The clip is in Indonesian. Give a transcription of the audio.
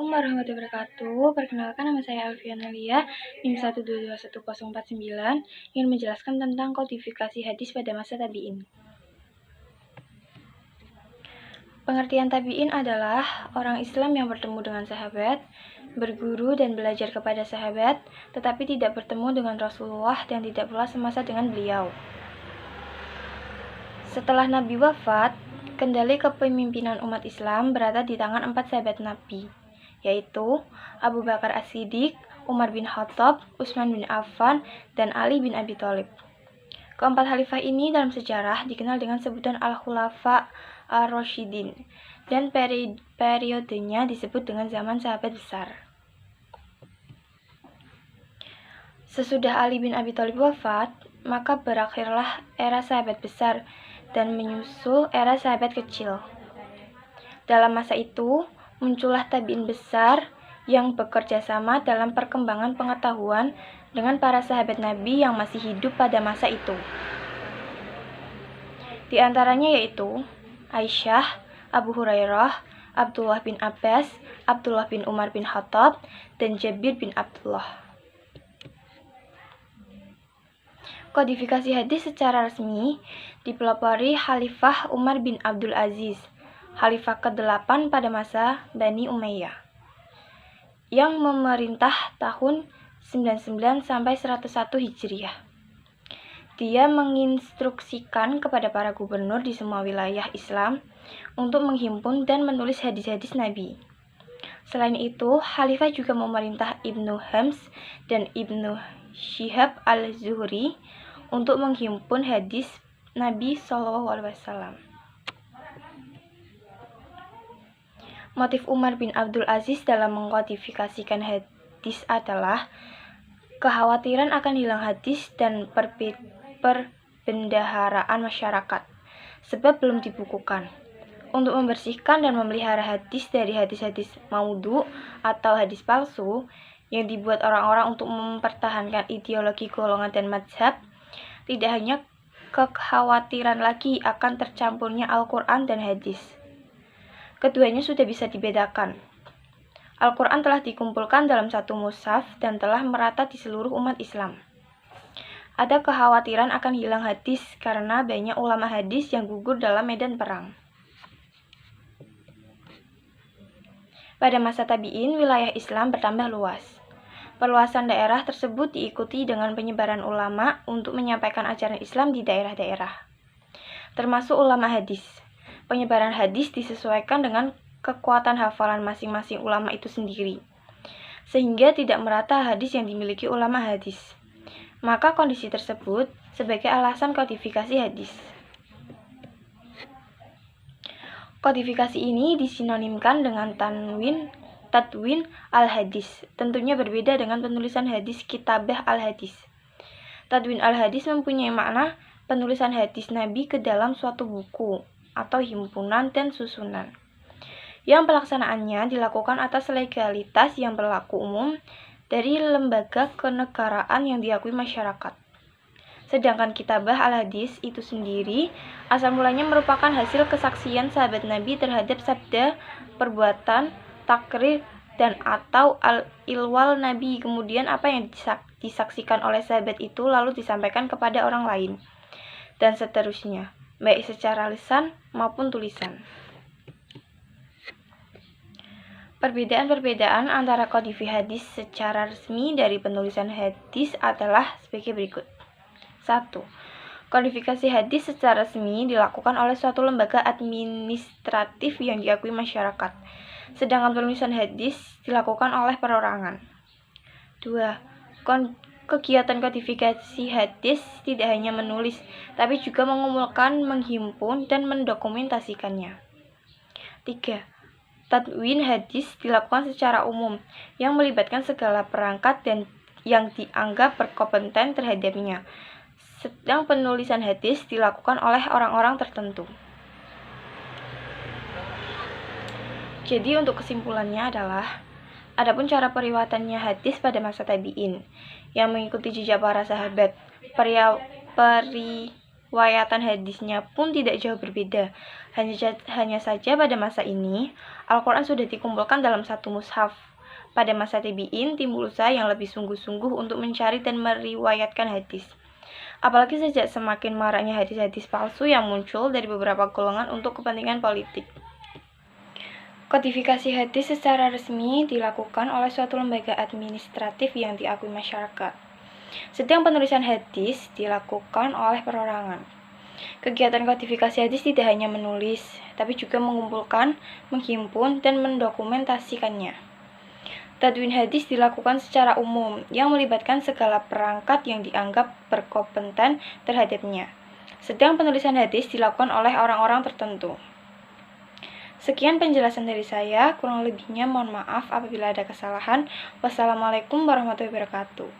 Assalamualaikum warahmatullahi wabarakatuh. Perkenalkan, nama saya Alfiana Lia, NIM 1221049, ingin menjelaskan tentang kodifikasi hadis pada masa tabi'in. Pengertian tabi'in adalah orang Islam yang bertemu dengan sahabat, berguru dan belajar kepada sahabat, tetapi tidak bertemu dengan Rasulullah dan tidak pula semasa dengan beliau. Setelah Nabi wafat, kendali kepemimpinan umat Islam berada di tangan 4 sahabat Nabi, yaitu Abu Bakar As-Siddiq, Umar bin Khattab, Utsman bin Affan, dan Ali bin Abi Thalib. Keempat khalifah ini dalam sejarah dikenal dengan sebutan Al-Khulafa Ar-Rasyidin, dan periodenya disebut dengan zaman sahabat besar. Sesudah Ali bin Abi Thalib wafat, maka berakhirlah era sahabat besar dan menyusul era sahabat kecil. Dalam masa itu, muncullah tabi'in besar yang bekerja sama dalam perkembangan pengetahuan dengan para sahabat Nabi yang masih hidup pada masa itu. Di antaranya yaitu Aisyah, Abu Hurairah, Abdullah bin Abbas, Abdullah bin Umar bin Khattab, dan Jabir bin Abdullah. Kodifikasi hadis secara resmi dipelopori Khalifah Umar bin Abdul Aziz, Khalifah ke-8 pada masa Bani Umayyah, yang memerintah tahun 99 sampai 101 Hijriah. Dia menginstruksikan kepada para gubernur di semua wilayah Islam untuk menghimpun dan menulis hadis-hadis Nabi. Selain itu, Khalifah juga memerintah Ibnu Hams dan Ibnu Syihab al-Zuhri untuk menghimpun hadis Nabi SAW. Motif Umar bin Abdul Aziz dalam mengkodifikasikan hadis adalah kekhawatiran akan hilang hadis dan perbendaharaan masyarakat, sebab belum dibukukan. Untuk membersihkan dan memelihara hadis dari hadis-hadis maudhu atau hadis palsu yang dibuat orang-orang untuk mempertahankan ideologi golongan dan mazhab, tidak hanya kekhawatiran lagi akan tercampurnya Al-Quran dan hadis. Keduanya sudah bisa dibedakan. Al-Quran telah dikumpulkan dalam satu mushaf dan telah merata di seluruh umat Islam. Ada kekhawatiran akan hilang hadis karena banyak ulama hadis yang gugur dalam medan perang. Pada masa tabi'in, wilayah Islam bertambah luas. Perluasan daerah tersebut diikuti dengan penyebaran ulama untuk menyampaikan ajaran Islam di daerah-daerah, termasuk ulama hadis. Penyebaran hadis disesuaikan dengan kekuatan hafalan masing-masing ulama itu sendiri, sehingga tidak merata hadis yang dimiliki ulama hadis. Maka kondisi tersebut sebagai alasan kodifikasi hadis. Kodifikasi ini disinonimkan dengan tadwin al-hadis. Tentunya berbeda dengan penulisan hadis kitabah al-hadis. Tadwin al-hadis mempunyai makna penulisan hadis Nabi ke dalam suatu buku atau himpunan dan susunan, yang pelaksanaannya dilakukan atas legalitas yang berlaku umum dari lembaga kenegaraan yang diakui masyarakat. Sedangkan kitabah al-hadis itu sendiri asal mulanya merupakan hasil kesaksian sahabat Nabi terhadap sabda, perbuatan, takrir, dan atau al-ilwal Nabi. Kemudian apa yang disaksikan oleh sahabat itu lalu disampaikan kepada orang lain, dan seterusnya, baik secara lisan maupun tulisan. Perbedaan-perbedaan antara kodifikasi hadis secara resmi dari penulisan hadis adalah sebagai berikut. 1. Kodifikasi hadis secara resmi dilakukan oleh suatu lembaga administratif yang diakui masyarakat, sedangkan penulisan hadis dilakukan oleh perorangan. 2. Kegiatan kodifikasi hadis tidak hanya menulis, tapi juga mengumpulkan, menghimpun, dan mendokumentasikannya. 3. Tadwin hadis dilakukan secara umum, yang melibatkan segala perangkat dan yang dianggap berkompeten terhadapnya, sedang penulisan hadis dilakukan oleh orang-orang tertentu. Jadi untuk kesimpulannya adalah, adapun cara periwayatannya hadis pada masa tabi'in yang mengikuti jejak para sahabat, periwayatan hadisnya pun tidak jauh berbeda. Hanya saja pada masa ini, Al-Quran sudah dikumpulkan dalam satu mushaf. Pada masa tabi'in, timbul usaha yang lebih sungguh-sungguh untuk mencari dan meriwayatkan hadis. Apalagi sejak semakin maraknya hadis-hadis palsu yang muncul dari beberapa golongan untuk kepentingan politik. Kodifikasi hadis secara resmi dilakukan oleh suatu lembaga administratif yang diakui masyarakat. Sedang penulisan hadis dilakukan oleh perorangan. Kegiatan kodifikasi hadis tidak hanya menulis, tapi juga mengumpulkan, menghimpun, dan mendokumentasikannya. Tadwin hadis dilakukan secara umum, yang melibatkan segala perangkat yang dianggap berkompeten terhadapnya. Sedang penulisan hadis dilakukan oleh orang-orang tertentu. Sekian penjelasan dari saya, kurang lebihnya mohon maaf apabila ada kesalahan. Wassalamualaikum warahmatullahi wabarakatuh.